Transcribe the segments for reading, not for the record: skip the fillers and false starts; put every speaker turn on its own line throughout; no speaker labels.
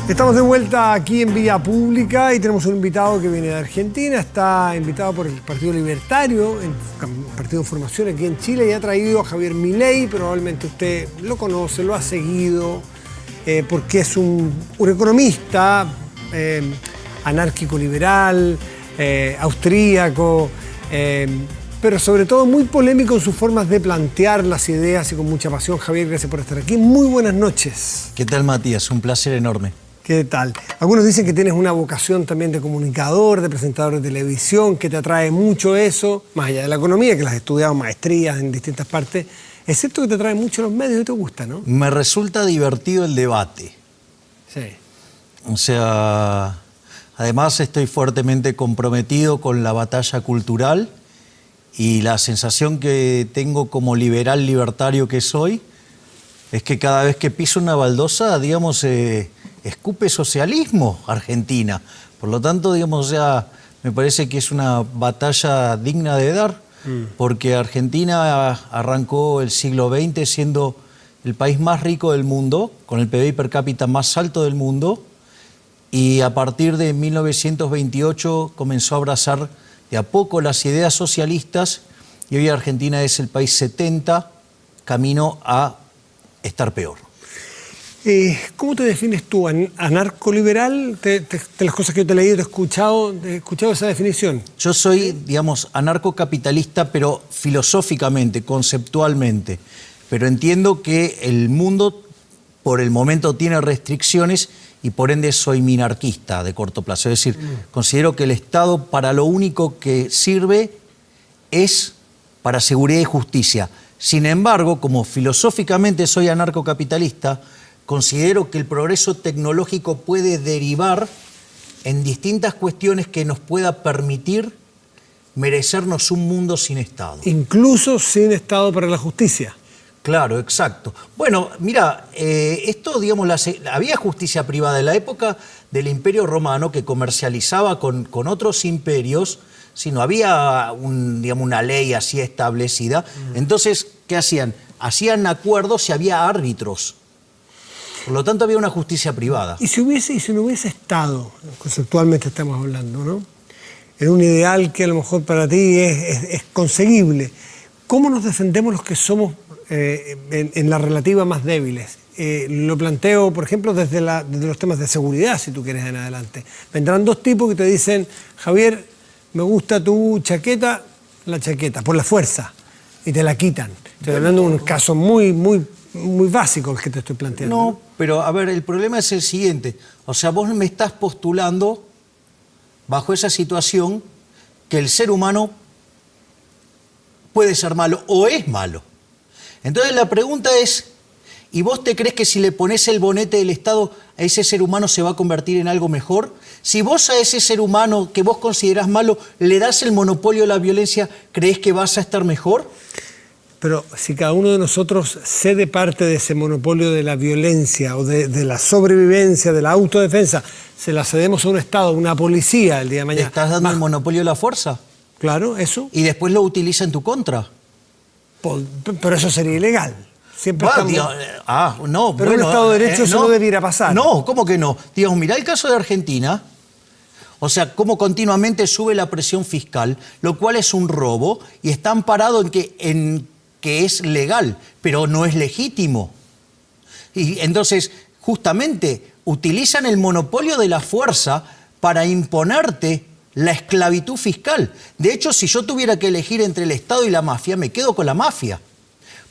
Estamos de vuelta aquí en Vía Pública y tenemos un invitado que viene de Argentina. Está invitado por el Partido Libertario, partido en formación aquí en Chile, y ha traído a Javier Milei. Probablemente usted lo conoce, lo ha seguido, porque es un economista anárquico-liberal, austríaco, pero sobre todo muy polémico en sus formas de plantear las ideas y con mucha pasión. Javier, gracias por estar aquí. Muy buenas noches.
¿Qué tal, Matías? Un placer enorme.
¿Qué tal? Algunos dicen que tienes una vocación también de comunicador, de presentador de televisión, que te atrae mucho eso, más allá de la economía, que las has estudiado maestrías en distintas partes. Es cierto que te atraen mucho los medios y te gusta, ¿no?
Me resulta divertido el debate.
Sí.
O sea, además estoy fuertemente comprometido con la batalla cultural y la sensación que tengo como liberal libertario que soy es que cada vez que piso una baldosa, digamos, escupe socialismo Argentina. Por lo tanto, digamos, o sea, me parece que es una batalla digna de dar, porque Argentina arrancó el siglo XX siendo el país más rico del mundo, con el PBI per cápita más alto del mundo, y a partir de 1928 comenzó a abrazar de a poco las ideas socialistas, y hoy Argentina es el país 70, camino a estar peor.
¿Cómo te defines tú? ¿Anarcoliberal? De las cosas que yo te he leído, te he escuchado esa definición.
Yo soy, digamos, anarcocapitalista, pero filosóficamente, conceptualmente. Pero entiendo que el mundo, por el momento, tiene restricciones y por ende soy minarquista de corto plazo. Es decir, considero que el Estado para lo único que sirve es para seguridad y justicia. Sin embargo, como filosóficamente soy anarcocapitalista, considero que el progreso tecnológico puede derivar en distintas cuestiones que nos pueda permitir merecernos un mundo sin Estado.
Incluso sin Estado para la justicia.
Claro, exacto. Bueno, mira, esto, digamos, había justicia privada en la época del Imperio Romano que comercializaba con otros imperios, si no había digamos, una ley así establecida. Entonces, ¿qué hacían? Hacían acuerdos y había árbitros. Por lo tanto, había una justicia privada.
Y si no hubiese Estado, conceptualmente estamos hablando, ¿no? En un ideal que a lo mejor para ti es conseguible, ¿cómo nos defendemos los que somos en la relativa más débiles? Lo planteo, por ejemplo, desde los temas de seguridad, si tú quieres en adelante. Vendrán dos tipos que te dicen, Javier, me gusta tu chaqueta, la chaqueta, por la fuerza, y te la quitan. Estoy hablando de un caso muy básico el que te estoy planteando.
No, pero a ver, el problema es el siguiente. O sea, vos me estás postulando, bajo esa situación, que el ser humano puede ser malo o es malo. Entonces la pregunta es, ¿y vos te crees que si le pones el bonete del Estado a ese ser humano se va a convertir en algo mejor? Si vos a ese ser humano que vos considerás malo le das el monopolio de la violencia, ¿creés que vas a estar mejor?
Pero si cada uno de nosotros cede parte de ese monopolio de la violencia o de la sobrevivencia, de la autodefensa, se la cedemos a un Estado, a una policía el día de mañana.
¿Le estás dando el monopolio de la fuerza?
Claro, eso.
Y después lo utiliza en tu contra.
Pero eso sería ilegal. Siempre
no,
pero en un Estado de Derecho eso no debiera pasar.
No, ¿cómo que no? Digamos, mirá el caso de Argentina. O sea, cómo continuamente sube la presión fiscal, lo cual es un robo y está amparado en que es legal, pero no es legítimo. Y entonces, justamente, utilizan el monopolio de la fuerza para imponerte la esclavitud fiscal. De hecho, si yo tuviera que elegir entre el Estado y la mafia, me quedo con la mafia.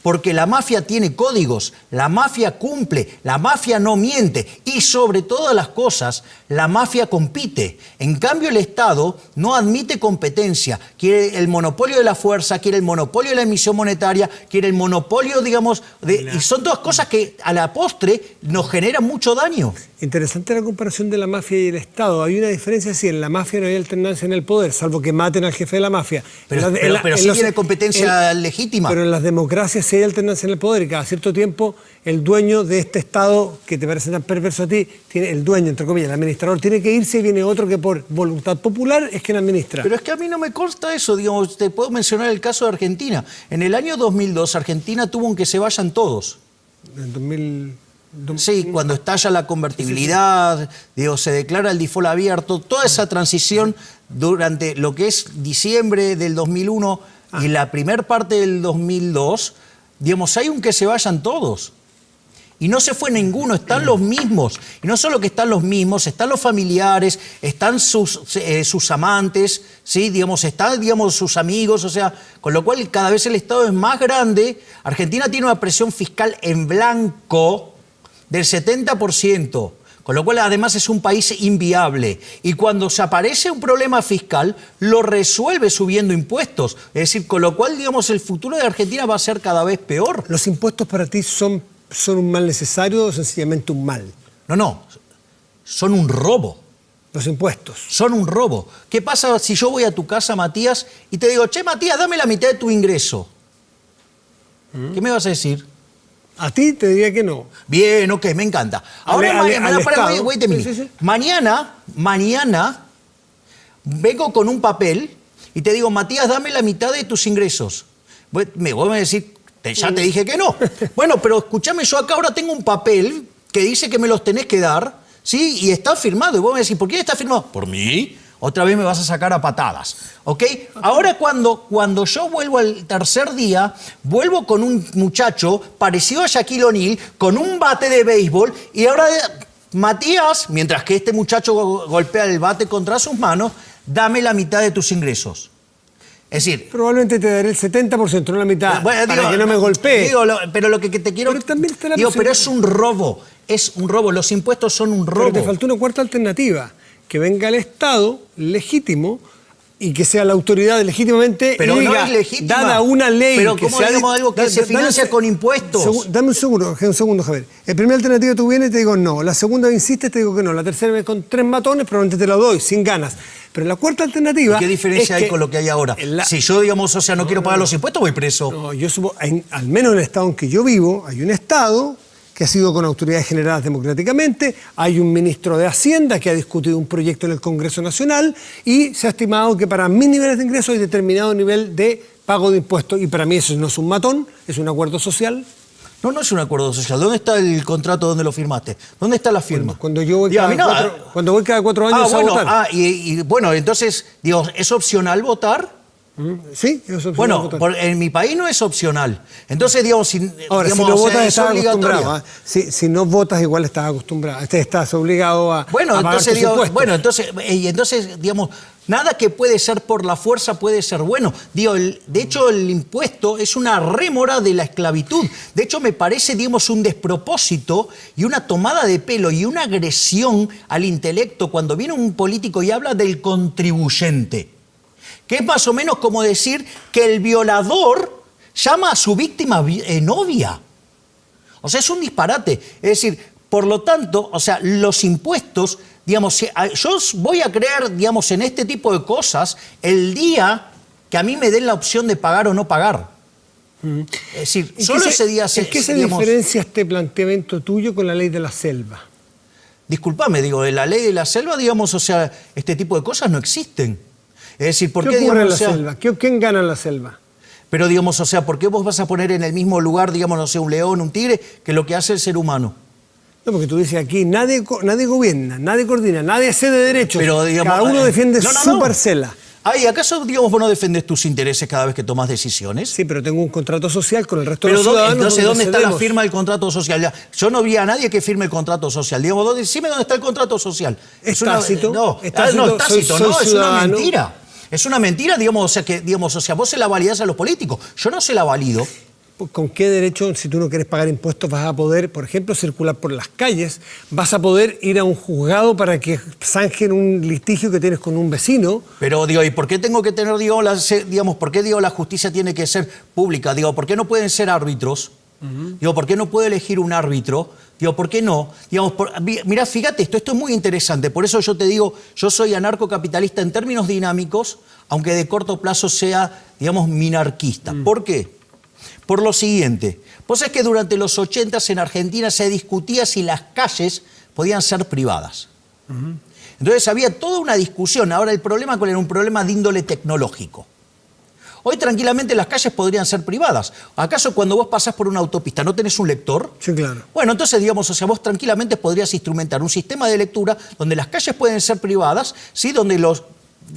Porque la mafia tiene códigos, la mafia cumple, la mafia no miente y sobre todas las cosas, la mafia compite. En cambio, el Estado no admite competencia, quiere el monopolio de la fuerza, quiere el monopolio de la emisión monetaria, quiere el monopolio, digamos, y son todas cosas que a la postre nos generan mucho daño.
Interesante la comparación de la mafia y el Estado. Hay una diferencia, sí, en la mafia no hay alternancia en el poder, salvo que maten al jefe de la mafia.
Pero sí tiene competencia legítima.
Pero en las democracias sí hay alternancia en el poder y cada cierto tiempo el dueño de este Estado, que te parece tan perverso a ti, el dueño, entre comillas, el administrador, tiene que irse y viene otro que por voluntad popular es quien administra.
Pero es que a mí no me consta eso, digamos, te puedo mencionar el caso de Argentina. En el año 2002 Argentina tuvo que se vayan todos.
En 2000...
Sí, cuando estalla la convertibilidad, digo, se declara el default abierto, toda esa transición durante lo que es diciembre del 2001 y la primer parte del 2002, digamos, hay un que se vayan todos. Y no se fue ninguno, están los mismos. Y no solo que están los mismos, están los familiares, están sus amantes, ¿sí? Digamos, están, digamos, sus amigos, o sea, con lo cual cada vez el Estado es más grande. Argentina tiene una presión fiscal en blanco del 70%, con lo cual además es un país inviable. Y cuando se aparece un problema fiscal, lo resuelve subiendo impuestos. Es decir, con lo cual, digamos, el futuro de Argentina va a ser cada vez peor.
¿Los impuestos para ti son un mal necesario o sencillamente un mal?
No, son un robo.
Los impuestos.
Son un robo. ¿Qué pasa si yo voy a tu casa, Matías, y te digo, che, Matías, dame la mitad de tu ingreso? ¿Qué me vas a decir?
A ti te diría que no.
Bien, ok, me encanta. Ahora, wait a minute.
Sí.
Mañana vengo con un papel y te digo, Matías, dame la mitad de tus ingresos. Vos me vas a decir, ya te dije que no. Bueno, pero escúchame, yo acá ahora tengo un papel que dice que me los tenés que dar, ¿sí? Y está firmado. Y vos me decís, ¿por quién está firmado? Por mí. Otra vez me vas a sacar a patadas, ¿ok? Ahora cuando yo vuelvo al tercer día, vuelvo con un muchacho parecido a Shaquille O'Neal, con un bate de béisbol, y ahora Matías, mientras que este muchacho golpea el bate contra sus manos, dame la mitad de tus ingresos. Es decir...
Probablemente te daré el 70%, no la mitad, para que no me golpee.
Pero lo que te quiero...
Pero también está la
pero es un robo, los impuestos son un robo.
Pero te faltó una cuarta alternativa, que venga el Estado legítimo y que sea la autoridad legítimamente
pero
diga,
no es legítima.
dada una ley
pero
que
¿cómo
sea
digamos algo que se financia con impuestos?
Dame un segundo, Javier. La primera alternativa tú vienes y te digo no. La segunda insistes, te digo que no. La tercera vez con 3 matones, probablemente te la doy, sin ganas. Pero la cuarta alternativa...
¿Qué diferencia hay con lo que hay ahora? Si yo, digamos, o sea, no quiero pagar los impuestos, voy preso.
No, yo supongo, al menos en el Estado en que yo vivo, hay un Estado que ha sido con autoridades generadas democráticamente, hay un ministro de Hacienda que ha discutido un proyecto en el Congreso Nacional y se ha estimado que para mis niveles de ingresos hay determinado nivel de pago de impuestos y para mí eso no es un matón, es un acuerdo social.
No es un acuerdo social. ¿Dónde está el contrato donde lo firmaste? ¿Dónde está la firma?
Cuando yo voy cuando voy cada 4 años a votar.
Bueno, entonces, digo, ¿es opcional votar?
Sí, es opcional votar.
En mi país no es opcional. Entonces, digamos,
ahora, si no votas estás acostumbrado. Si no votas igual estás acostumbrado. Estás obligado a pagar tus impuestos.
Entonces, digamos, nada que puede ser por la fuerza puede ser bueno. Digo, de hecho, el impuesto es una rémora de la esclavitud. De hecho, me parece, digamos, un despropósito y una tomada de pelo y una agresión al intelecto cuando viene un político y habla del contribuyente. Que es más o menos como decir que el violador llama a su víctima novia. O sea, es un disparate. Es decir, por lo tanto, o sea, los impuestos, digamos, yo voy a creer, digamos, en este tipo de cosas el día que a mí me den la opción de pagar o no pagar. Es decir, solo ese día...
¿En qué se diferencia este planteamiento tuyo con la ley de la selva?
Disculpame, digo, en la ley de la selva, digamos, o sea, este tipo de cosas no existen. Es decir, ¿por
qué ocurre en la selva? ¿Quién gana en la selva?
Pero, digamos, o sea, ¿por qué vos vas a poner en el mismo lugar, digamos, no sé, un león, un tigre, que lo que hace el ser humano?
No, porque tú dices aquí, nadie gobierna, nadie coordina, nadie cede derechos.
Pero, digamos,
cada uno defiende su parcela.
Ay, ¿acaso, digamos, vos no defendes tus intereses cada vez que tomas decisiones?
Sí, pero tengo un contrato social con el resto de los ciudadanos.
Entonces, ¿dónde está la firma del contrato social? Yo no vi a nadie que firme el contrato social. Digamos, decime dónde está el contrato social.
Es tácito.
Es una mentira. Es una mentira, digamos, o sea, vos se la validás a los políticos. Yo no se la valido.
¿Con qué derecho, si tú no quieres pagar impuestos, vas a poder, por ejemplo, circular por las calles? ¿Vas a poder ir a un juzgado para que zanjen un litigio que tienes con un vecino?
Pero, digo, ¿y por qué tengo que tener, por qué, la justicia tiene que ser pública? Digo, ¿por qué no pueden ser árbitros? Digo, ¿por qué no puedo elegir un árbitro? Digo, ¿por qué no? Digamos, mirá, fíjate, esto es muy interesante. Por eso yo te digo, yo soy anarcocapitalista en términos dinámicos, aunque de corto plazo sea, digamos, minarquista. ¿Por qué? Por lo siguiente. Pues es que durante los 80 en Argentina se discutía si las calles podían ser privadas. Entonces había toda una discusión. Ahora, el problema, ¿cuál era? Un problema de índole tecnológico. Hoy tranquilamente las calles podrían ser privadas. ¿Acaso cuando vos pasás por una autopista no tenés un lector?
Sí, claro.
Bueno, entonces, digamos, o sea, vos tranquilamente podrías instrumentar un sistema de lectura donde las calles pueden ser privadas, ¿sí? Donde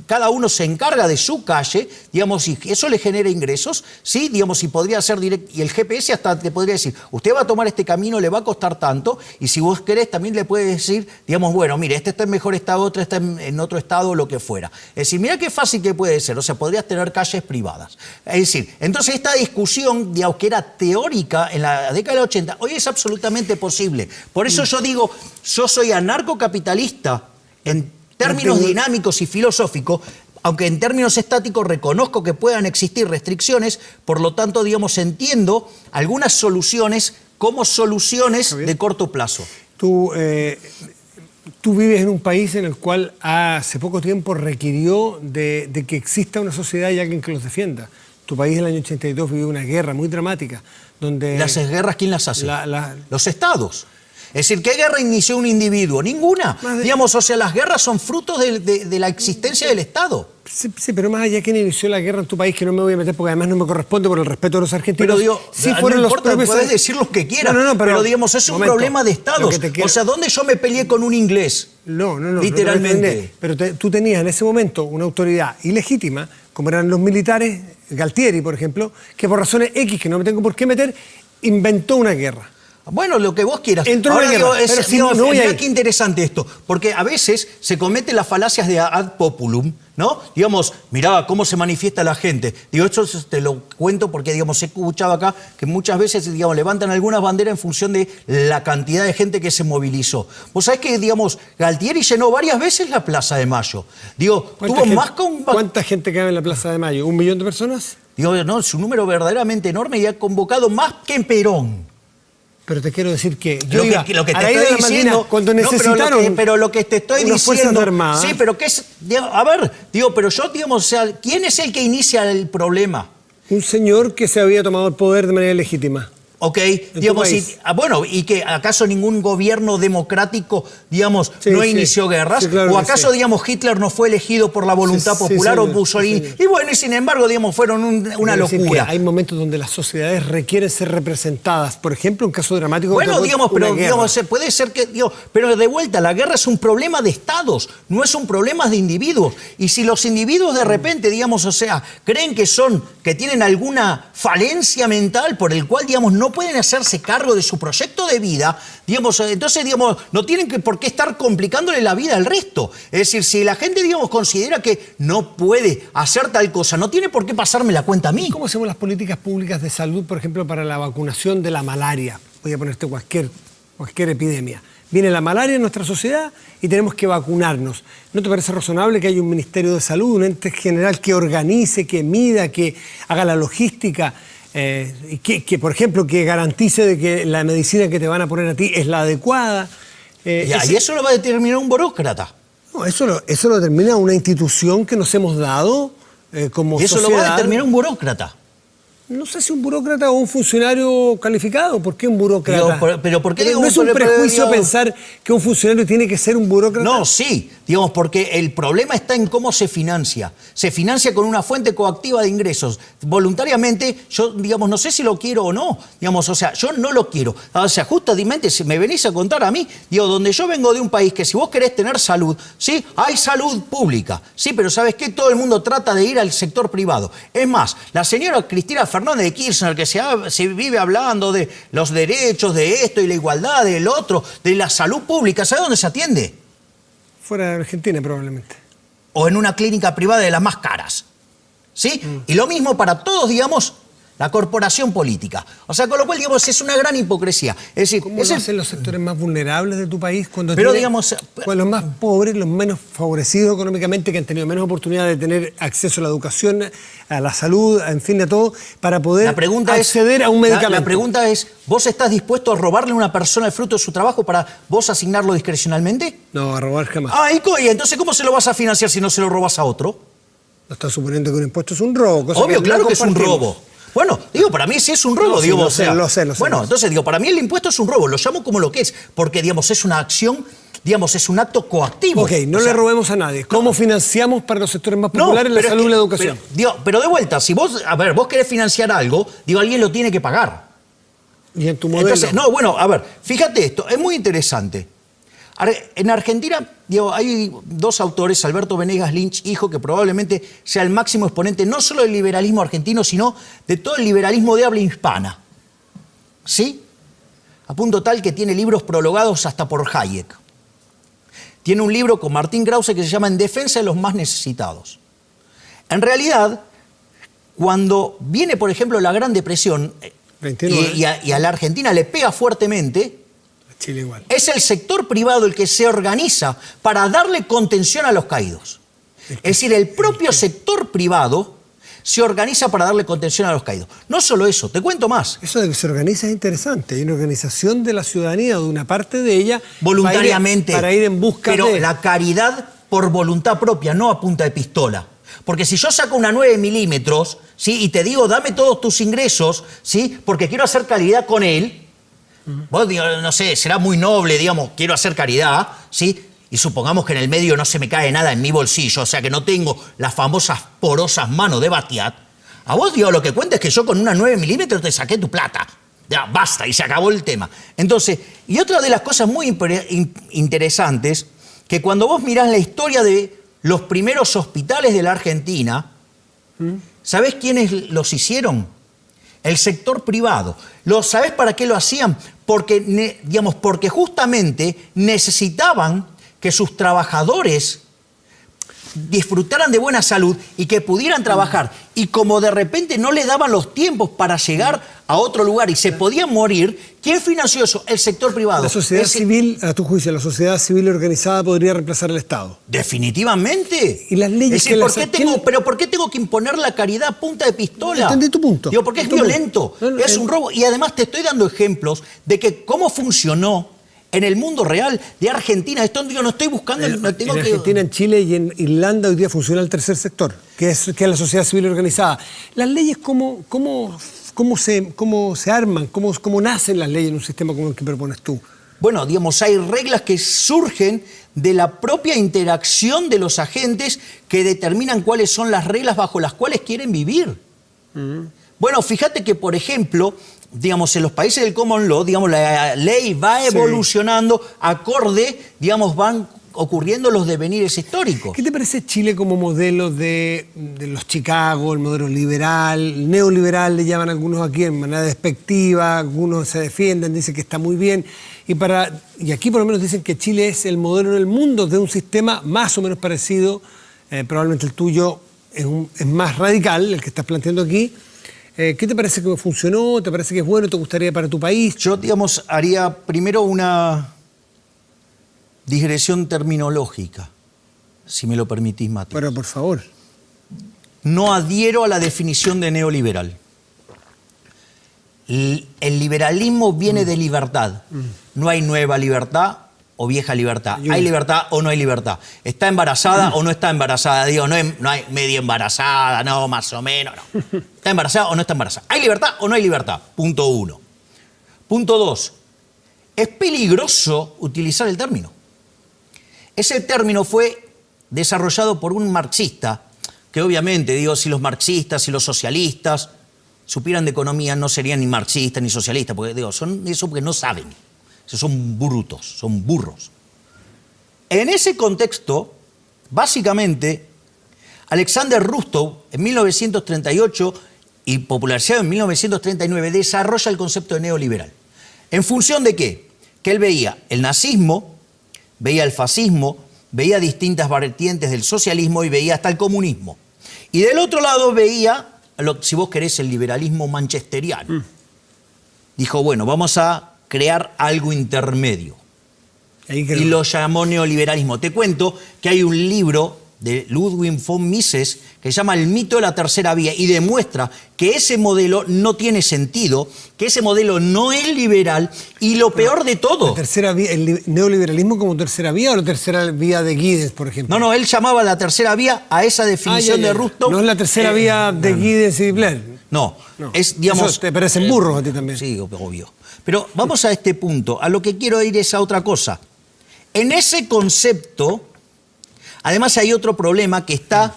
cada uno se encarga de su calle, digamos, y eso le genera ingresos, ¿sí? Digamos, y podría ser directo, y el GPS hasta te podría decir, usted va a tomar este camino, le va a costar tanto, y si vos querés también le puedes decir, digamos, bueno, mire, este está en mejor estado, otro está en otro estado, lo que fuera. Es decir, mira qué fácil que puede ser, o sea, podrías tener calles privadas. Es decir, entonces esta discusión, digamos, que era teórica en la década del 80, hoy es absolutamente posible. Por eso yo digo, yo soy anarcocapitalista en términos dinámicos y filosóficos, aunque en términos estáticos reconozco que puedan existir restricciones, por lo tanto, digamos, entiendo algunas soluciones como soluciones de corto plazo.
Tú vives en un país en el cual hace poco tiempo requirió de que exista una sociedad y alguien que los defienda. Tu país en el año 82 vivió una guerra muy dramática, donde...
¿Las guerras quién las hace? Los estados. Es decir, ¿qué guerra inició un individuo? Ninguna. Digamos, o sea, las guerras son frutos de la existencia del Estado.
Sí, pero más allá, ¿quién inició la guerra en tu país? Que no me voy a meter porque además no me corresponde por el respeto de los argentinos.
Pero digo,
sí
no
fueron
importa,
los propios...
puedes decir lo que quieras, pero digamos, es un problema de Estados. O sea, ¿dónde yo me peleé con un inglés?
No.
Literalmente.
Pero tú tenías en ese momento una autoridad ilegítima, como eran los militares, Galtieri, por ejemplo, que por razones X, que no me tengo por qué meter, inventó una guerra.
Bueno, lo que vos quieras.
Ahora digo,
mirá qué interesante esto, porque a veces se cometen las falacias de ad populum, ¿no? Digamos, mirá cómo se manifiesta la gente. Digo, esto te lo cuento porque, digamos, he escuchado acá que muchas veces, digamos, levantan algunas banderas en función de la cantidad de gente que se movilizó. Vos sabés que, digamos, Galtieri llenó varias veces la Plaza de Mayo. Digo, tuvo más con...
¿Cuánta gente cabe en la Plaza de Mayo? ¿1 millón de personas?
Digo, no, es un número verdaderamente enorme y ha convocado más que en Perón.
Pero te quiero decir que
yo lo que te estoy diciendo,
cuando necesitaron
pero lo que te estoy
unas
diciendo,
fuerzas armadas.
Sí, pero que es, a ver, digo, pero yo, digamos, o sea, ¿quién es el que inicia el problema?
Un señor que se había tomado el poder de manera legítima.
Ok, digamos, bueno, ¿y que acaso ningún gobierno democrático, digamos, no inició guerras?
Claro,
¿O acaso, digamos, Hitler no fue elegido por la voluntad popular o Mussolini? Y bueno, y sin embargo, digamos, fueron una locura.
Hay momentos donde las sociedades requieren ser representadas. Por ejemplo, un caso dramático...
Bueno, digamos, pero digamos, puede ser que... pero de vuelta, la guerra es un problema de estados, no es un problema de individuos. Y si los individuos de repente, digamos, o sea, creen que tienen alguna falencia mental por el cual, digamos, no pueden hacerse cargo de su proyecto de vida, digamos, entonces, digamos, no tienen por qué estar complicándole la vida al resto. Es decir, si la gente, digamos, considera que no puede hacer tal cosa, no tiene por qué pasarme la cuenta a mí.
¿Cómo hacemos las políticas públicas de salud, por ejemplo, para la vacunación de la malaria? Voy a ponerte cualquier epidemia. Viene la malaria en nuestra sociedad y tenemos que vacunarnos. ¿No te parece razonable que haya un Ministerio de Salud, un ente general que organice, que mida, que haga la logística? Que, por ejemplo, que garantice de que la medicina que te van a poner a ti es la adecuada.
Y eso lo va a determinar un burócrata.
No, eso lo determina una institución que nos hemos dado como
y eso
sociedad.
Lo va a determinar un burócrata.
No sé si un burócrata o un funcionario calificado. ¿Por qué un burócrata?
Pero ¿por qué
no es un prejuicio pensar que un funcionario tiene que ser un burócrata.
No, sí, digamos, porque el problema está en cómo se financia. Se financia con una fuente coactiva de ingresos. Voluntariamente, yo, digamos, no sé si lo quiero o no. Digamos, o sea, yo no lo quiero. O sea, justamente, si me venís a contar a mí, digo, donde yo vengo de un país que si vos querés tener salud, sí, hay salud pública. Sí, pero ¿sabes qué? Todo el mundo trata de ir al sector privado. Es más, la señora Cristina Fernández de Kirchner, que se vive hablando de los derechos, de esto y la igualdad, del otro, de la salud pública, ¿sabe dónde se atiende?
Fuera de Argentina, probablemente.
O en una clínica privada de las más caras. ¿Sí? Y lo mismo para todos, digamos, la corporación política. O sea, con lo cual, digamos, es una gran hipocresía. Es decir,
¿cómo lo hacen los sectores más vulnerables de tu país? Cuando
digamos,
los más pobres, los menos favorecidos económicamente, que han tenido menos oportunidad de tener acceso a la educación, a la salud, en fin, a todo, para poder acceder a un medicamento.
La pregunta es, ¿vos estás dispuesto a robarle a una persona el fruto de su trabajo para vos asignarlo discrecionalmente?
No, a robar jamás.
Y entonces, ¿cómo se lo vas a financiar si no se lo robas a otro?
No estás suponiendo que un impuesto es un robo.
Obvio, claro que es un robo. Bueno, digo, para mí sí es un robo, digo,
lo sé.
Bueno, entonces digo, para mí el impuesto es un robo, lo llamo como lo que es, porque, digamos, es una acción digamos, es un acto coactivo.
Ok, no le robemos a nadie. ¿Cómo financiamos para los sectores más populares la salud y la educación?
Pero de vuelta, si vos querés financiar algo, alguien lo tiene que pagar.
¿Y en tu modelo?
Entonces, fíjate esto, es muy interesante. En Argentina, hay dos autores, Alberto Venegas Lynch, hijo, que probablemente sea el máximo exponente no solo del liberalismo argentino, sino de todo el liberalismo de habla hispana. ¿Sí? A punto tal que tiene libros prologados hasta por Hayek. Tiene un libro con Martín Krause que se llama En defensa de los más necesitados. En realidad, cuando viene, por ejemplo, la Gran Depresión y a la Argentina le pega fuertemente,
Chile igual.
Es el sector privado el que se organiza para darle contención a los caídos. Es decir, el propio sector privado se organiza para darle contención a los caídos. No solo eso, te cuento más.
Eso de que se organiza es interesante. Hay una organización de la ciudadanía, de una parte de ella,
voluntariamente,
para ir en busca
pero la caridad por voluntad propia, no a punta de pistola. Porque si yo saco una 9 milímetros, ¿sí? Y te digo, dame todos tus ingresos, ¿sí? Porque quiero hacer caridad con él, vos, no sé, será muy noble, digamos, quiero hacer caridad, ¿sí? Y supongamos que en el medio no se me cae nada en mi bolsillo, o sea que no tengo las famosas porosas manos de Batiat. A vos, lo que cuenta es que yo con una 9 milímetros te saqué tu plata. Ya, basta, y se acabó el tema. Entonces, y otra de las cosas muy interesantes, que cuando vos mirás la historia de los primeros hospitales de la Argentina, ¿sabés quiénes los hicieron? El sector privado. ¿Sabés para qué lo hacían? Porque justamente necesitaban que sus trabajadores disfrutaran de buena salud y que pudieran trabajar. Y como de repente no le daban los tiempos para llegar a otro lugar y se podían morir, ¿quién financió eso? El sector privado.
La sociedad civil, a tu juicio, la sociedad civil organizada podría reemplazar al Estado.
Definitivamente.
Y las leyes
¿Pero por qué tengo que imponer la caridad a punta de pistola?
Entendí tu punto.
Porque es violento, es un robo. Y además te estoy dando ejemplos de que cómo funcionó en el mundo real de Argentina. Esto no estoy buscando...
En Argentina, en Chile y en Irlanda hoy día funciona el tercer sector, que es la sociedad civil organizada. Las leyes, ¿cómo se arman? ¿Cómo nacen las leyes en un sistema como el que propones tú?
Bueno, hay reglas que surgen de la propia interacción de los agentes que determinan cuáles son las reglas bajo las cuales quieren vivir. Bueno, fíjate que, por ejemplo, en los países del common law, la ley va evolucionando acorde, van ocurriendo los devenires históricos.
¿Qué te parece Chile como modelo de los Chicago, el modelo liberal, neoliberal, le llaman algunos aquí en manera despectiva, algunos se defienden, dicen que está muy bien, y aquí por lo menos dicen que Chile es el modelo en el mundo de un sistema más o menos parecido, probablemente el tuyo es más radical, el que estás planteando aquí. ¿Qué te parece que funcionó? ¿Te parece que es bueno? ¿Te gustaría para tu país?
Yo, haría primero una digresión terminológica, si me lo permitís, Mati.
Bueno, por favor.
No adhiero a la definición de neoliberal. El liberalismo viene de libertad. No hay nueva libertad o vieja libertad. Hay libertad o no hay libertad. ¿Está embarazada o no está embarazada? No hay media embarazada, no, más o menos, no. ¿Está embarazada o no está embarazada? ¿Hay libertad o no hay libertad? Punto 1. Punto 2. Es peligroso utilizar el término. Ese término fue desarrollado por un marxista, que obviamente, si los marxistas y los socialistas supieran de economía, no serían ni marxistas ni socialistas, porque son eso porque no saben. Son brutos, son burros. En ese contexto, básicamente, Alexander Rustow, en 1938 y popularizado en 1939, desarrolla el concepto de neoliberal. ¿En función de qué? Que él veía el nazismo, veía el fascismo, veía distintas vertientes del socialismo y veía hasta el comunismo. Y del otro lado veía, si vos querés, el liberalismo manchesteriano. Dijo, bueno, vamos a crear algo intermedio. Y lo llamó neoliberalismo. Te cuento que hay un libro de Ludwig von Mises que se llama El mito de la tercera vía y demuestra que ese modelo no tiene sentido, que ese modelo no es liberal y lo peor de todo...
¿La tercera vía, el neoliberalismo como tercera vía o la tercera vía de Giddens, por ejemplo?
No, él llamaba la tercera vía a esa definición de Rustow.
No es la tercera vía de Giddens y Blair.
No, es,
Eso te parecen burros a ti también.
Sí, obvio. Pero vamos a este punto. A lo que quiero ir es a otra cosa. en ese concepto, además hay otro problema que está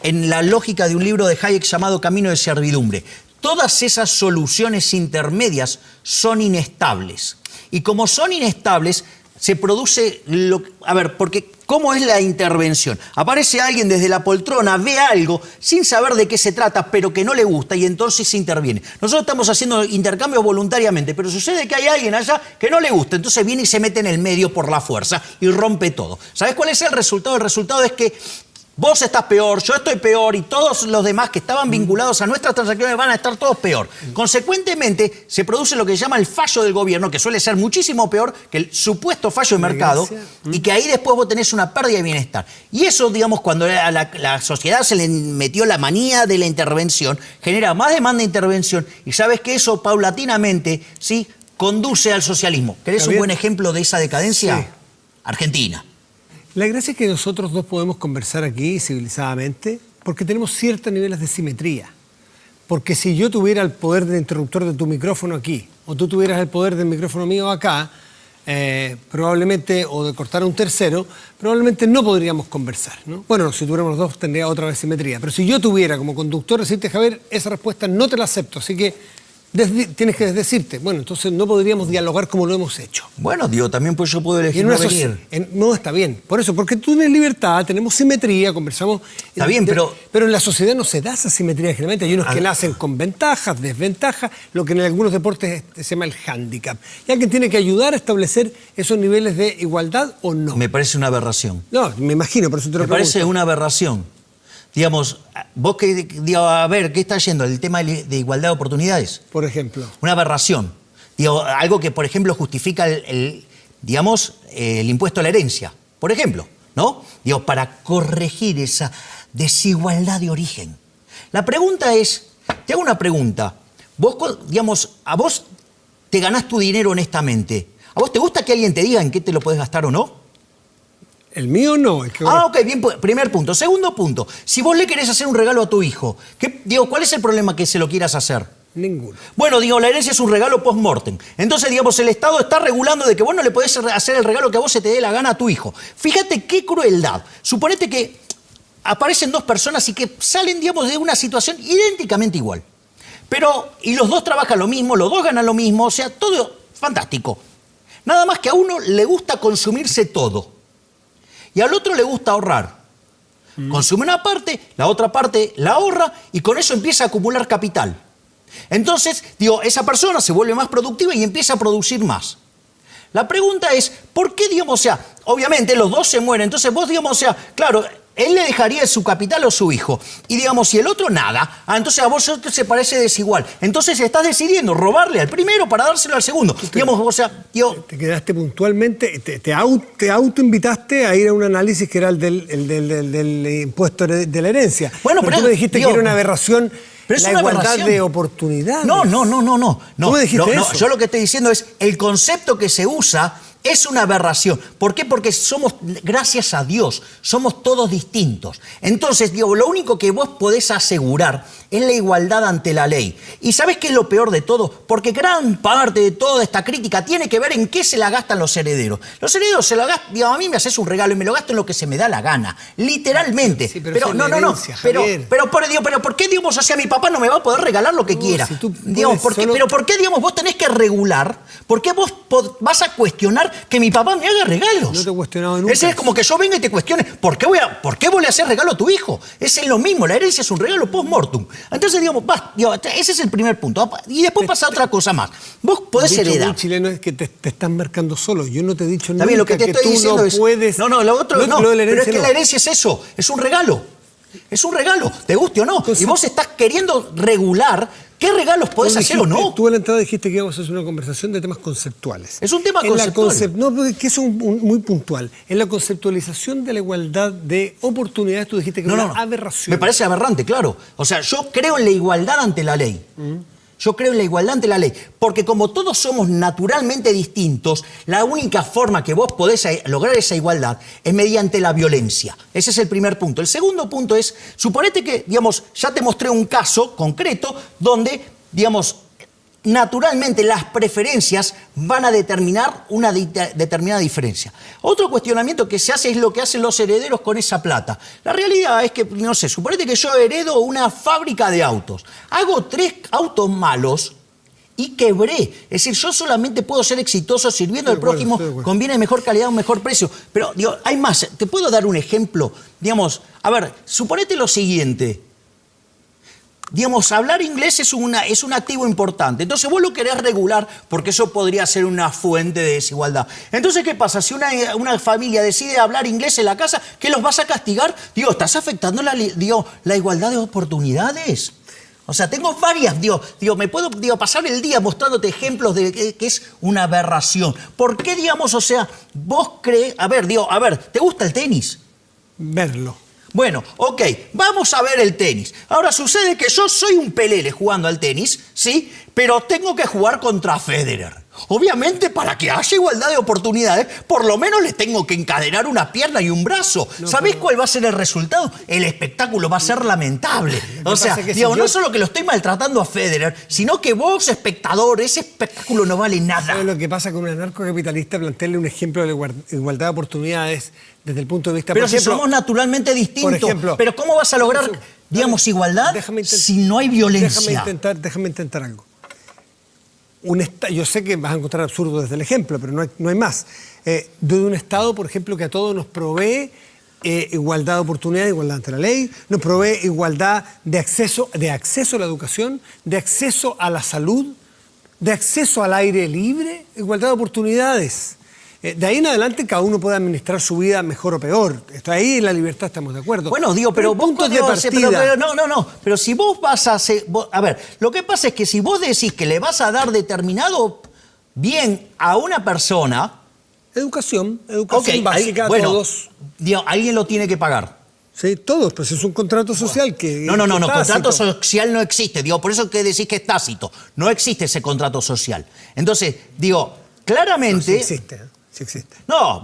en la lógica de un libro de Hayek llamado Camino de Servidumbre. Todas esas soluciones intermedias son inestables. Y como son inestables, se produce a ver, porque ¿cómo es la intervención? Aparece alguien desde la poltrona, ve algo sin saber de qué se trata, pero que no le gusta y entonces se interviene. Nosotros estamos haciendo intercambios voluntariamente, pero sucede que hay alguien allá que no le gusta, entonces viene y se mete en el medio por la fuerza y rompe todo. ¿Sabes cuál es el resultado? El resultado es que vos estás peor, yo estoy peor y todos los demás que estaban vinculados a nuestras transacciones van a estar todos peor. Consecuentemente, se produce lo que se llama el fallo del gobierno, que suele ser muchísimo peor que el supuesto fallo de mercado, y que ahí después vos tenés una pérdida de bienestar. Y eso, digamos, cuando a la sociedad se le metió la manía de la intervención, genera más demanda de intervención, y sabes que eso paulatinamente, ¿sí?, conduce al socialismo. ¿Querés un buen ejemplo de esa decadencia?
Sí.
Argentina.
La gracia es que nosotros dos podemos conversar aquí civilizadamente porque tenemos ciertos niveles de simetría. Porque si yo tuviera el poder del interruptor de tu micrófono aquí, o tú tuvieras el poder del micrófono mío acá, probablemente, o de cortar a un tercero, probablemente no podríamos conversar, ¿no? Bueno, si tuviéramos dos tendría otra vez simetría. Pero si yo tuviera como conductor decirte, Javier, esa respuesta no te la acepto, así que tienes que decirte, bueno, entonces no podríamos dialogar como lo hemos hecho.
Bueno, digo, también pues yo puedo elegir no venir.
No, está bien. Por eso, porque tú tienes libertad, tenemos simetría, conversamos.
Está bien, pero
en la sociedad no se da esa simetría generalmente. Hay unos que nacen con ventajas, desventajas, lo que en algunos deportes se llama el hándicap. Y alguien tiene que ayudar a establecer esos niveles de igualdad o no.
Me parece una aberración.
No, me imagino, por eso te lo pregunto.
Me parece una aberración. Digamos, vos que, a ver, ¿qué está yendo? El tema de igualdad de oportunidades.
Por ejemplo.
Una aberración. Digo, algo que, por ejemplo, justifica digamos, el impuesto a la herencia. Por ejemplo, ¿no? Digo, para corregir esa desigualdad de origen. La pregunta es, te hago una pregunta. Vos, digamos, a vos te ganás tu dinero honestamente. ¿A vos te gusta que alguien te diga en qué te lo podés gastar o no?
El mío no.
Ok, bien, primer punto. Segundo punto, si vos le querés hacer un regalo a tu hijo, ¿cuál es el problema que se lo quieras hacer?
Ninguno.
Bueno, digo, la herencia es un regalo post-mortem. Entonces, digamos, el Estado está regulando de que vos no le podés hacer el regalo que a vos se te dé la gana a tu hijo. Fíjate qué crueldad. Suponete que aparecen dos personas y que salen, digamos, de una situación idénticamente igual. Y los dos trabajan lo mismo, los dos ganan lo mismo, o sea, todo fantástico. Nada más que a uno le gusta consumirse todo. Y al otro le gusta ahorrar. Consume una parte, la otra parte la ahorra y con eso empieza a acumular capital. Entonces, digo, esa persona se vuelve más productiva y empieza a producir más. La pregunta es, ¿por qué, digamos, o sea, obviamente los dos se mueren, entonces vos, digamos, o sea, claro, él le dejaría su capital a su hijo. Y digamos, si el otro nada, entonces a vos se parece desigual. Entonces estás decidiendo robarle al primero para dárselo al segundo. Digamos, o sea,
te quedaste puntualmente, te autoinvitaste a ir a un análisis que era el del impuesto de la herencia.
Bueno, pero
tú me dijiste que era una aberración.
Pero es
la
una
igualdad
aberración
de oportunidades.
No.
¿Tú me dijiste eso?
Yo lo que estoy diciendo es, el concepto que se usa es una aberración. ¿Por qué? Porque somos, gracias a Dios, somos todos distintos. Entonces, digo, lo único que vos podés asegurar es la igualdad ante la ley. ¿Y sabés qué es lo peor de todo? Porque gran parte de toda esta crítica tiene que ver en qué se la gastan los herederos. Los herederos se la gastan, digo, a mí me haces un regalo y me lo gasto en lo que se me da la gana. Literalmente.
Sí, pero no.
Pero ¿por qué, digamos, o sea, mi papá no me va a poder regalar lo que quiera?
Si tú
digamos, pero ¿por qué, digamos, vos tenés que regular? ¿Por qué vos vas a cuestionar que mi papá me haga regalos?
No te he cuestionado nunca.
Ese es como que yo venga y te cuestione, ¿por qué vos le haces regalo a tu hijo? Es lo mismo, la herencia es un regalo post-mortem. Entonces, digamos, ese es el primer punto. Y después pasa otra cosa más. Vos podés heredar.
El chileno es que te están marcando solo. Yo no te he dicho nunca
lo que te estoy diciendo
no puedes...
No, lo otro no. Pero es que la herencia es eso, es un regalo. Es un regalo, te guste o no.
Entonces,
y vos estás queriendo regular qué regalos podés hacer o no.
Tú en la entrada dijiste que íbamos a hacer una conversación de temas conceptuales.
Es un tema conceptual.
No, porque es muy puntual. En la conceptualización de la igualdad de oportunidades, tú dijiste que era una aberración.
Me parece aberrante, claro. O sea, yo creo en la igualdad ante la ley. Yo creo en la igualdad ante la ley, porque como todos somos naturalmente distintos, la única forma que vos podés lograr esa igualdad es mediante la violencia. Ese es el primer punto. El segundo punto es, suponete que, digamos, ya te mostré un caso concreto donde, digamos, naturalmente las preferencias van a determinar una determinada diferencia. Otro cuestionamiento que se hace es lo que hacen los herederos con esa plata. La realidad es que, no sé, suponete que yo heredo una fábrica de autos. Hago 3 autos malos y quebré. Es decir, yo solamente puedo ser exitoso sirviendo al prójimo con bienes de mejor calidad o mejor precio. Pero, digo, hay más. ¿Te puedo dar un ejemplo? Digamos, a ver, suponete lo siguiente. Digamos, hablar inglés es un activo importante. Entonces vos lo querés regular porque eso podría ser una fuente de desigualdad. Entonces, ¿qué pasa? Si una familia decide hablar inglés en la casa, ¿qué los vas a castigar? Digo, ¿estás afectando la igualdad de oportunidades? O sea, tengo varias, me puedo pasar el día mostrándote ejemplos de que es una aberración. ¿Por qué, digamos, o sea, vos crees... A ver, ¿te gusta el tenis?
Verlo.
Bueno, ok, vamos a ver el tenis. Ahora, sucede que yo soy un pelele jugando al tenis, ¿sí? Pero tengo que jugar contra Federer. Obviamente, para que haya igualdad de oportunidades, por lo menos le tengo que encadenar una pierna y un brazo. ¿Sabés cuál va a ser el resultado? El espectáculo va a ser lamentable. O sea, no solo que lo estoy maltratando a Federer, sino que vos, espectador, ese espectáculo no vale nada.
¿Sabes lo que pasa con un anarcocapitalista? Plantearle un ejemplo de igualdad de oportunidades desde el punto de vista...
Pero si somos naturalmente distintos. Por ejemplo, ¿pero cómo vas a lograr, igualdad si no hay violencia?
Déjame intentar algo. Yo sé que vas a encontrar absurdo desde el ejemplo, pero no hay más. De un Estado, por ejemplo, que a todos nos provee igualdad de oportunidades, igualdad ante la ley, nos provee igualdad de acceso a la educación, de acceso a la salud, de acceso al aire libre, igualdad de oportunidades. De ahí en adelante cada uno puede administrar su vida mejor o peor. Ahí en la libertad estamos de acuerdo.
Bueno, pero vos... Pero si vos vas a hacer... A ver, lo que pasa es que si vos decís que le vas a dar determinado bien a una persona...
Educación básica a todos.
Alguien lo tiene que pagar.
Sí, todos, pues es un contrato social que...
No, contrato social no existe. Por eso que decís que es tácito. No existe ese contrato social. Entonces, claramente...
No, sí existe. Sí existe.
No,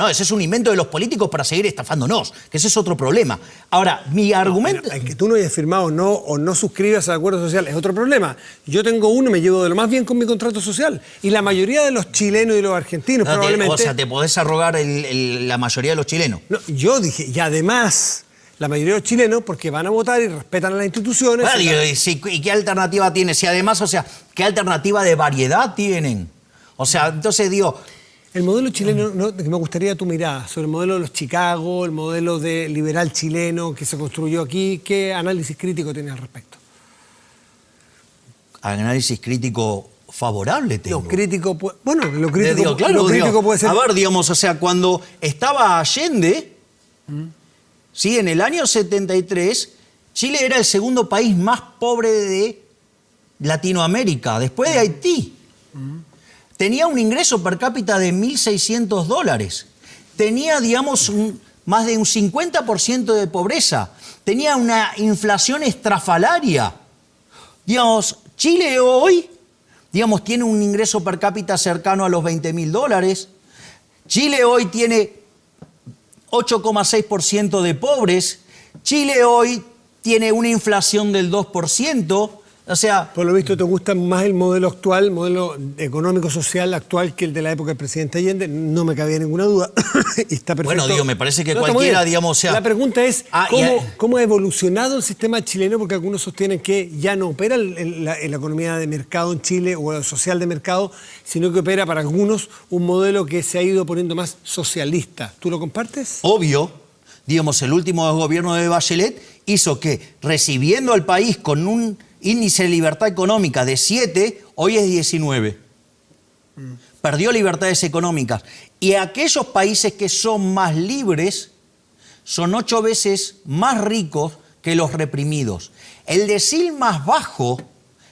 ese es un invento de los políticos para seguir estafándonos, que ese es otro problema. Ahora, mi argumento...
El que tú no hayas firmado o no suscribas al acuerdo social es otro problema. Yo tengo uno, me llevo de lo más bien con mi contrato social. Y la mayoría de los chilenos y los argentinos probablemente...
O sea, te podés arrogar la mayoría de los chilenos.
No, yo dije, y además... La mayoría de los chilenos, porque van a votar y respetan a las instituciones...
¿Y qué alternativa tienen? Si además, o sea, ¿qué alternativa de variedad tienen? O sea, entonces
El modelo chileno, que me gustaría tu mirada sobre el modelo de los Chicago, el modelo de liberal chileno que se construyó aquí, ¿qué análisis crítico tienes al respecto?
Análisis crítico favorable tengo.
Lo crítico puede ser...
A ver, o sea, cuando estaba Allende, ¿sí? En el año 73, Chile era el segundo país más pobre de Latinoamérica, después de Haití. Tenía un ingreso per cápita de $1.600. Tenía, más de un 50% de pobreza. Tenía una inflación estrafalaria. Chile hoy, tiene un ingreso per cápita cercano a los $20.000. Chile hoy tiene 8,6% de pobres. Chile hoy tiene una inflación del 2%. O sea...
Por lo visto te gusta más el modelo actual, el modelo económico-social actual que el de la época del presidente Allende. No me cabía ninguna duda. Y está perfecto.
Bueno, me parece que cualquiera, o sea...
La pregunta es, ¿cómo ha evolucionado el sistema chileno? Porque algunos sostienen que ya no opera la economía de mercado en Chile o el social de mercado, sino que opera para algunos un modelo que se ha ido poniendo más socialista. ¿Tú lo compartes?
Obvio. El último gobierno de Bachelet hizo que, recibiendo al país con un índice de libertad económica de 7, hoy es 19. Perdió libertades económicas. Y aquellos países que son más libres son 8 veces más ricos que los reprimidos. El decil más bajo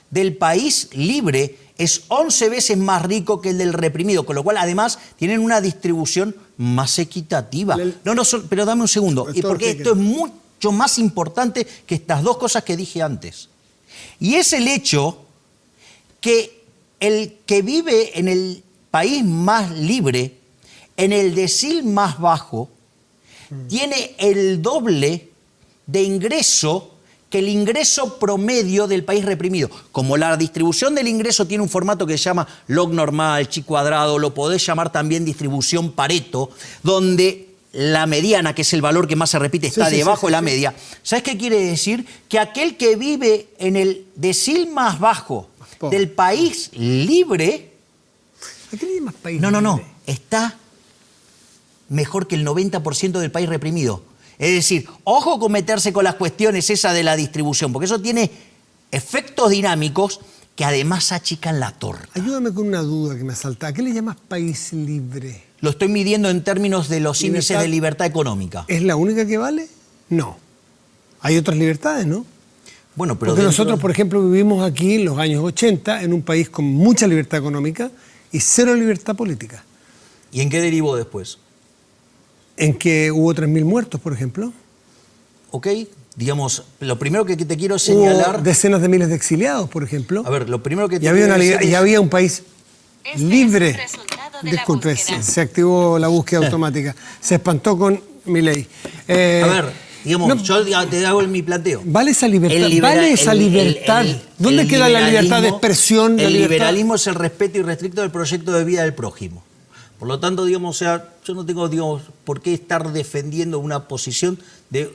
del país libre es 11 veces más rico que el del reprimido, con lo cual además tienen una distribución más equitativa. Pero dame un segundo, porque esto es mucho más importante que estas dos cosas que dije antes. Y es el hecho que el que vive en el país más libre, en el decil más bajo, tiene el doble de ingreso que el ingreso promedio del país reprimido. Como la distribución del ingreso tiene un formato que se llama log normal, chi cuadrado, lo podés llamar también distribución Pareto, donde la mediana, que es el valor que más se repite, está debajo de la media. ¿Sabes qué quiere decir? Que aquel que vive en el decil más bajo del país libre...
¿A qué le llamas país
No,
libre?
está mejor que el 90% del país reprimido. Es decir, ojo con meterse con las cuestiones esas de la distribución, porque eso tiene efectos dinámicos que además achican la torta.
Ayúdame con una duda que me asalta. ¿A qué le llamas país libre?
Lo estoy midiendo en términos de los índices de libertad económica.
¿Es la única que vale? No. Hay otras libertades, ¿no?
Bueno, pero
porque nosotros, por ejemplo, vivimos aquí en los años 80 en un país con mucha libertad económica y cero libertad política.
¿Y en qué derivó después?
En que hubo 3.000 muertos, por ejemplo.
Ok, digamos, lo primero que te quiero señalar...
Hubo decenas de miles de exiliados, por ejemplo.
A ver, lo primero que te
y había,
quiero decir
y
es...
había un país libre. Disculpe,
Disculpe,
se activó la búsqueda automática. Se espantó con Milei.
A ver, digamos,
no,
yo te hago mi planteo.
¿Vale esa libertad? ¿Vale esa libertad? ¿Dónde queda la libertad de expresión?
El liberalismo es el respeto irrestricto del proyecto de vida del prójimo. Por lo tanto, digamos, o sea, yo no tengo, digamos, por qué estar defendiendo una posición de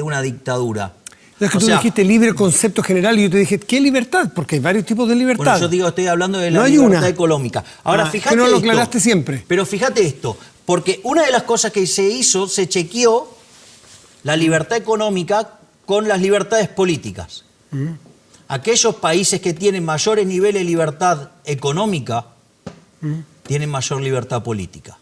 una dictadura.
Es que tú dijiste libre concepto general y yo te dije, ¿qué libertad? Porque hay varios tipos de libertad.
Bueno, yo digo, estoy hablando de la
no hay
libertad
una
económica. Ahora, fíjate
que no lo
esto,
aclaraste siempre.
Pero fíjate esto, porque una de las cosas que se hizo, se chequeó la libertad económica con las libertades políticas. Aquellos países que tienen mayores niveles de libertad económica tienen mayor libertad política.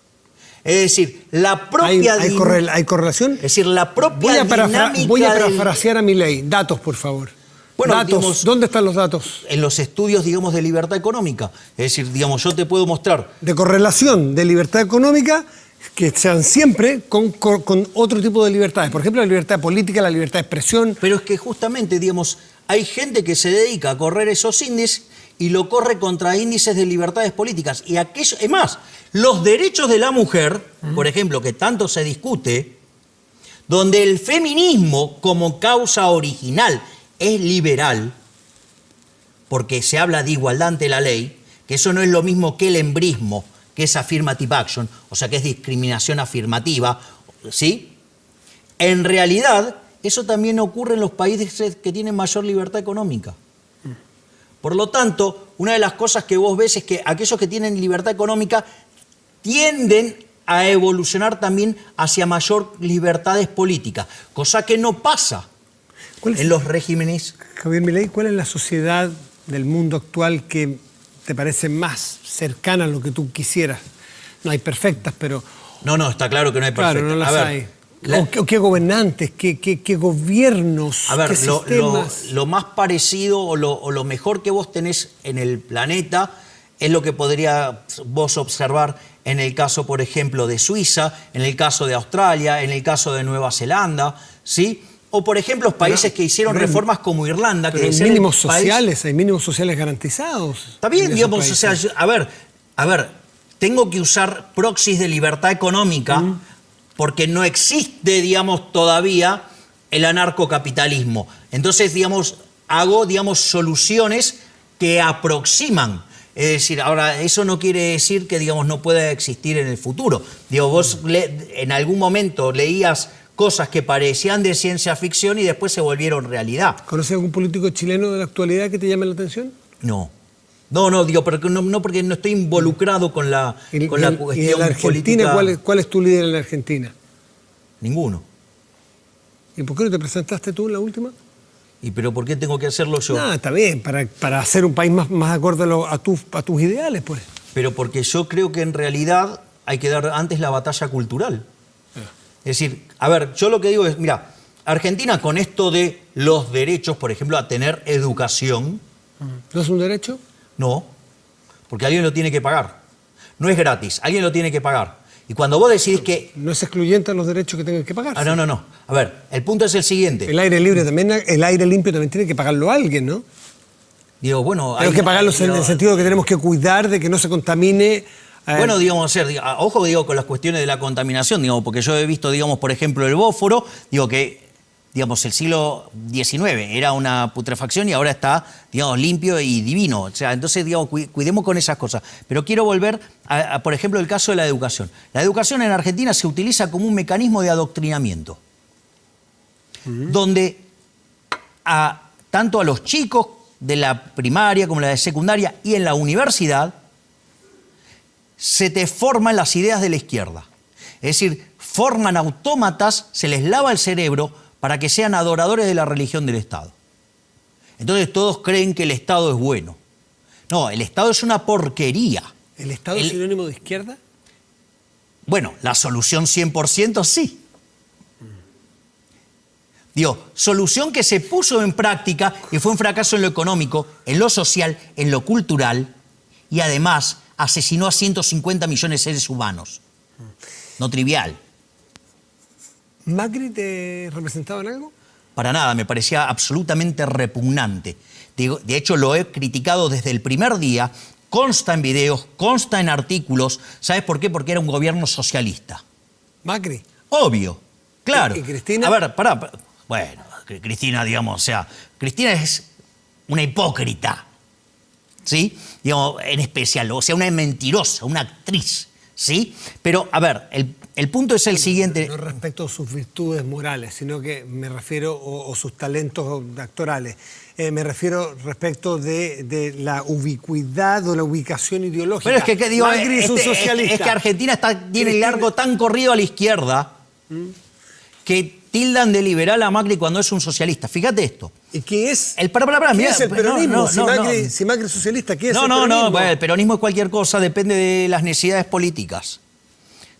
Es decir, la propia...
¿Hay correlación?
Es decir, la propia dinámica...
Voy a parafrasear a Milei. Datos, por favor.
Bueno,
datos.
Digamos,
¿dónde están los datos?
En los estudios, digamos, de libertad económica. Es decir, digamos, yo te puedo mostrar...
De correlación de libertad económica que sean siempre con otro tipo de libertades. Por ejemplo, la libertad política, la libertad de expresión.
Pero es que justamente, digamos, hay gente que se dedica a correr esos índices y lo corre contra índices de libertades políticas. Y aquello, es más, los derechos de la mujer, por ejemplo, que tanto se discute, donde el feminismo como causa original es liberal, porque se habla de igualdad ante la ley, que eso no es lo mismo que el embrismo, que es affirmative action, o sea, que es discriminación afirmativa, ¿sí? En realidad, eso también ocurre en los países que tienen mayor libertad económica. Por lo tanto, una de las cosas que vos ves es que aquellos que tienen libertad económica tienden a evolucionar también hacia mayor libertades políticas, cosa que no pasa en los regímenes.
Javier Milei, ¿cuál es la sociedad del mundo actual que te parece más cercana a lo que tú quisieras? No hay perfectas, pero...
No, está claro que no hay perfectas.
Claro, no las hay. ¿O qué gobernantes, qué gobiernos,
a ver,
qué sistemas?
Lo más parecido o lo mejor que vos tenés en el planeta es lo que podría vos observar en el caso, por ejemplo, de Suiza, en el caso de Australia, en el caso de Nueva Zelanda, ¿sí? O, por ejemplo, los países que hicieron reformas como Irlanda.
Pero hay mínimos sociales, hay mínimos sociales garantizados.
Está bien, digamos, o sea, a ver, tengo que usar proxies de libertad económica porque no existe, digamos, todavía el anarcocapitalismo. Entonces, digamos, hago, digamos, soluciones que aproximan. Es decir, ahora, eso no quiere decir que, digamos, no pueda existir en el futuro. Digo, vos en algún momento leías cosas que parecían de ciencia ficción y después se volvieron realidad.
¿Conoces algún político chileno de la actualidad que te llame la atención?
No, digo, pero no porque no estoy involucrado con la cuestión
¿Y en la Argentina,
política?
¿cuál es tu líder en la Argentina?
Ninguno.
¿Y por qué no te presentaste tú en la última?
¿Y pero por qué tengo que hacerlo yo?
No, está bien, para hacer un país más acorde a tus ideales, pues.
Pero porque yo creo que en realidad hay que dar antes la batalla cultural. Es decir, a ver, yo lo que digo es, mira, Argentina con esto de los derechos, por ejemplo, a tener educación...
¿No es un derecho?
No, porque alguien lo tiene que pagar. No es gratis, alguien lo tiene que pagar. Y cuando vos decidís que...
No es excluyente a los derechos que tengan que pagar.
No. A ver, el punto es el siguiente.
El aire libre también, el aire limpio también tiene que pagarlo alguien, ¿no?
Digo, bueno...
Tenemos que pagarlo en el sentido de que tenemos que cuidar de que no se contamine...
Bueno, digamos, ojo, digo, con las cuestiones de la contaminación, digo, porque yo he visto, digamos, por ejemplo, el Bósforo, digo que digamos, el siglo XIX era una putrefacción y ahora está, digamos, limpio y divino. O sea, entonces, digamos, cuidemos con esas cosas. Pero quiero volver por ejemplo, el caso de la educación. La educación en Argentina se utiliza como un mecanismo de adoctrinamiento, donde tanto a los chicos de la primaria como la de secundaria y en la universidad se te forman las ideas de la izquierda. Es decir, forman autómatas, se les lava el cerebro para que sean adoradores de la religión del Estado. Entonces todos creen que el Estado es bueno. No, el Estado es una porquería.
¿El Estado es sinónimo de izquierda?
Bueno, la solución 100% sí. Digo, solución que se puso en práctica y fue un fracaso en lo económico, en lo social, en lo cultural y además asesinó a 150 millones de seres humanos. No trivial.
¿Macri te representaba en algo?
Para nada, me parecía absolutamente repugnante. De hecho, lo he criticado desde el primer día, consta en videos, consta en artículos. ¿Sabes por qué? Porque era un gobierno socialista.
¿Macri?
Obvio, claro.
¿Y Cristina?
A ver, pará. Bueno, Cristina, digamos, o sea, Cristina es una hipócrita, ¿sí? Digamos, en especial, o sea, una mentirosa, una actriz, ¿sí? Pero, a ver, el punto es el siguiente.
No respecto a sus virtudes morales, sino que me refiero, o sus talentos actorales, me refiero respecto de la ubicuidad o la ubicación ideológica.
Pero es que digo,
Macri es un socialista.
es que Argentina tiene el largo tan corrido a la izquierda que tildan de liberal a Macri cuando es un socialista. Fíjate esto.
¿Y qué es?
¿Qué
¿Qué es el peronismo? Si Macri es socialista, ¿qué es el peronismo?
No, el peronismo es cualquier cosa, depende de las necesidades políticas.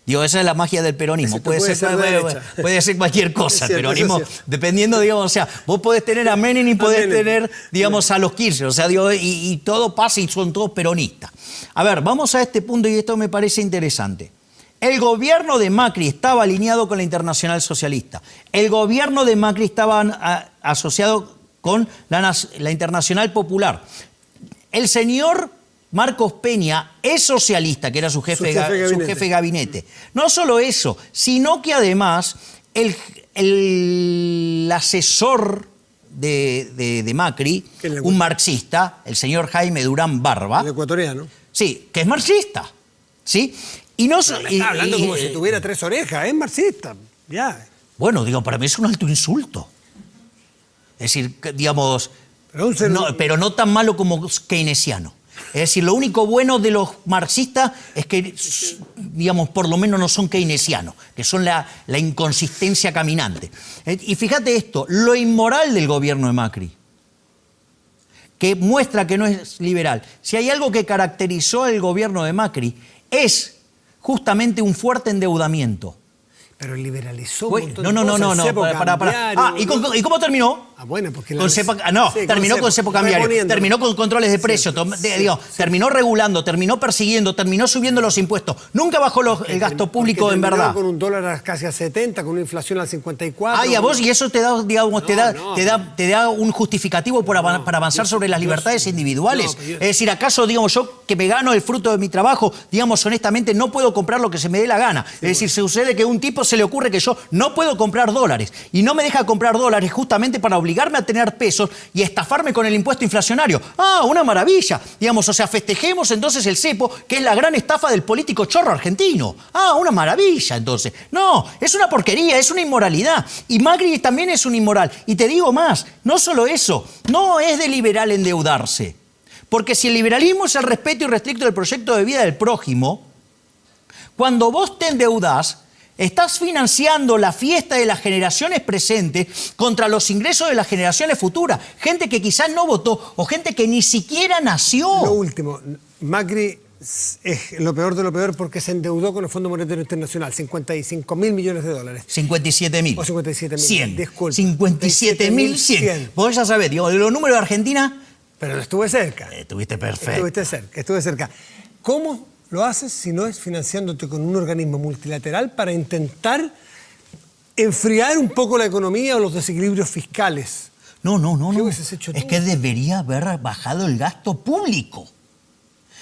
Digo, esa es la magia del peronismo. Puede ser cualquier cosa, el peronismo, dependiendo, digamos, o sea, vos podés tener a Menem y podés tener, digamos, a los Kirchner, o sea, digo, y todo pasa y son todos peronistas. A ver, vamos a este punto y esto me parece interesante. El gobierno de Macri estaba alineado con la Internacional Socialista. El gobierno de Macri estaba asociado con la Internacional Popular. El señor Marcos Peña es socialista, que era su jefe de gabinete. No solo eso, sino que además el asesor de Macri, un marxista, el señor Jaime Durán Barba.
El ecuatoriano.
Sí, que es marxista. ¿Sí? Y no
está hablando como si tuviera 3 orejas, es marxista, ya.
Bueno, digo, para mí es un alto insulto. Es decir, digamos, pero no tan malo como keynesiano. Es decir, lo único bueno de los marxistas es que, digamos, por lo menos no son keynesianos, que son la inconsistencia caminante. Y fíjate esto, lo inmoral del gobierno de Macri, que muestra que no es liberal. Si hay algo que caracterizó el gobierno de Macri, es justamente un fuerte endeudamiento.
Pero liberalizó
un montón de cosas. Para. ¿Y cómo terminó?
Bueno, porque
terminó con cepo cambiario, terminó con controles de precios, terminó regulando, terminó persiguiendo, terminó subiendo los impuestos. Nunca bajó el gasto público en verdad.
Con un dólar casi a 70, con una inflación al 54.
Y a vos, y eso te da, digamos, te da un justificativo para avanzar sobre las libertades individuales. Es decir, ¿acaso, digamos, yo que me gano el fruto de mi trabajo, digamos, honestamente, no puedo comprar lo que se me dé la gana? Es decir, sucede que a un tipo se le ocurre que yo no puedo comprar dólares y no me deja comprar dólares justamente para obligarme a tener pesos y estafarme con el impuesto inflacionario. Una maravilla. Digamos, o sea, festejemos entonces el cepo, que es la gran estafa del político chorro argentino. Una maravilla, entonces. No, es una porquería, es una inmoralidad. Y Macri también es un inmoral. Y te digo más, no solo eso, no es de liberal endeudarse. Porque si el liberalismo es el respeto irrestricto del proyecto de vida del prójimo, cuando vos te endeudás, estás financiando la fiesta de las generaciones presentes contra los ingresos de las generaciones futuras. Gente que quizás no votó o gente que ni siquiera nació.
Lo último, Macri es lo peor de lo peor porque se endeudó con el Fondo Monetario Internacional, 55.000 millones de dólares.
57.000.
O 57.000.
100.
Disculpe.
57.100. Vos ya sabés, digo, de los números de Argentina...
Pero estuve cerca.
Estuviste perfecto.
Estuve cerca. ¿Cómo lo haces si no es financiándote con un organismo multilateral para intentar enfriar un poco la economía o los desequilibrios fiscales?
No.
¿Qué hubieses hecho tú?
Es que debería haber bajado el gasto público.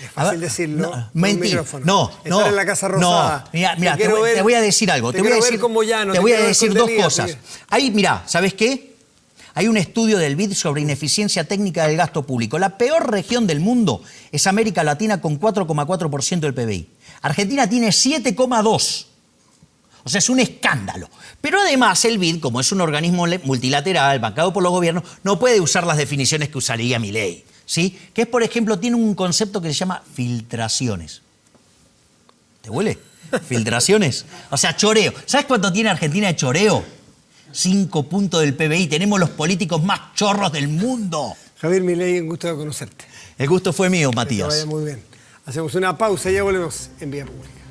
Es fácil decirlo.
Mentira. No.
Estar en la Casa Rosada.
No. Mira, te voy a decir algo. Te voy a decir dos cosas. Ahí, mira, ¿sabes qué? Hay un estudio del BID sobre ineficiencia técnica del gasto público. La peor región del mundo es América Latina con 4,4% del PBI. Argentina tiene 7,2%. O sea, es un escándalo. Pero además el BID, como es un organismo multilateral, bancado por los gobiernos, no puede usar las definiciones que usaría Milei, ¿sí? Que es, por ejemplo, tiene un concepto que se llama filtraciones. ¿Te huele? Filtraciones. O sea, choreo. ¿Sabes cuánto tiene Argentina de choreo? 5 puntos del PBI. Tenemos los políticos más chorros del mundo.
Javier Milei, un gusto de conocerte.
El gusto fue mío, Matías.
Que vaya muy bien. Hacemos una pausa y ya volvemos en Vía Pública.